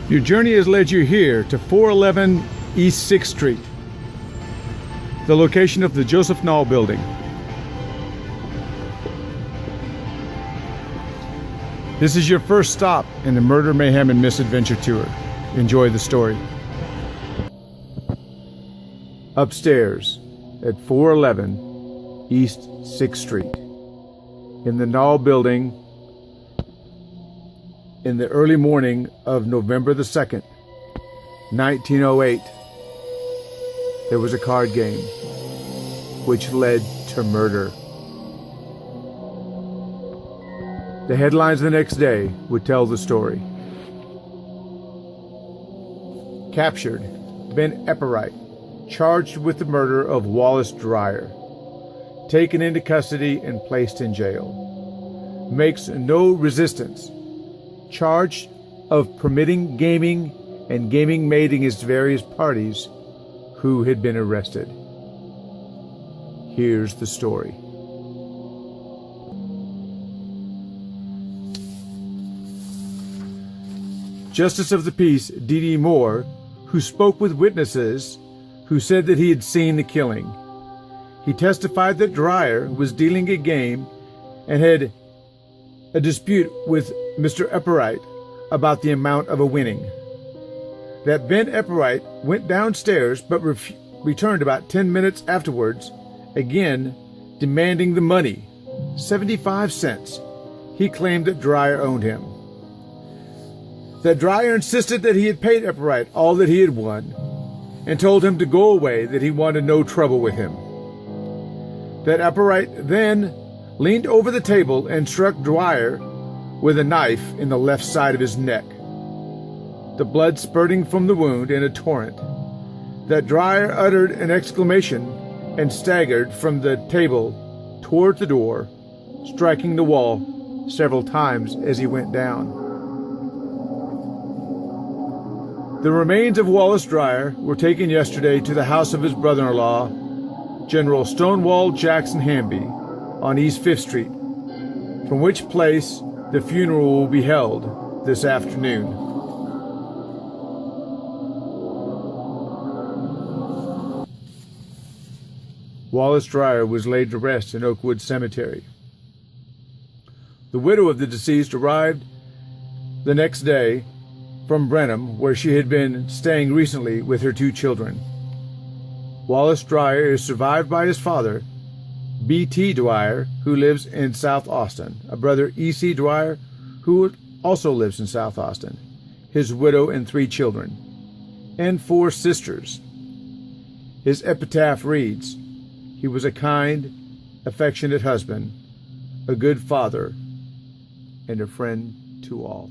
Your journey has led you here to 411 East 6th Street, the location of the Joseph Nall building. This is your first stop in the Murder, Mayhem, and Misadventure tour. Enjoy the story. Upstairs at 411 East 6th Street, in the Nall building, in the early morning of November the 2nd, 1908, there was a card game which led to murder. The headlines the next day would tell the story. Captured, Ben Epperwright, charged with the murder of Wallace Dyer, taken into custody and placed in jail. Makes no resistance. Charged of permitting gaming and gaming made against various parties who had been arrested. Here's the story. Justice of the Peace D.D. Moore, who spoke with witnesses who said that he had seen the killing. He testified that Dyer was dealing a game and had a dispute with Mr. Epperwright about the amount of a winning. That Ben Epperwright went downstairs but returned about 10 minutes afterwards, again demanding the money, 75 cents. He claimed that Dyer owed him. That Dyer insisted that he had paid Epperwright all that he had won and told him to go away, that he wanted no trouble with him. That Epperwright then leaned over the table and struck Dyer with a knife in the left side of his neck, the blood spurting from the wound in a torrent. That Dyer uttered an exclamation and staggered from the table toward the door, striking the wall several times as he went down. The remains of Wallace Dyer were taken yesterday to the house of his brother-in-law, General Stonewall Jackson Hamby, on East 5th Street, from which place the funeral will be held this afternoon. Wallace Dyer was laid to rest in Oakwood Cemetery. The widow of the deceased arrived the next day from Brenham, where she had been staying recently with her 2 children. Wallace Dyer is survived by his father, B.T. Dyer, who lives in South Austin, a brother, E.C. Dyer, who also lives in South Austin, his widow and 3 children, and 4 sisters. His epitaph reads, "He was a kind, affectionate husband, a good father, and a friend to all."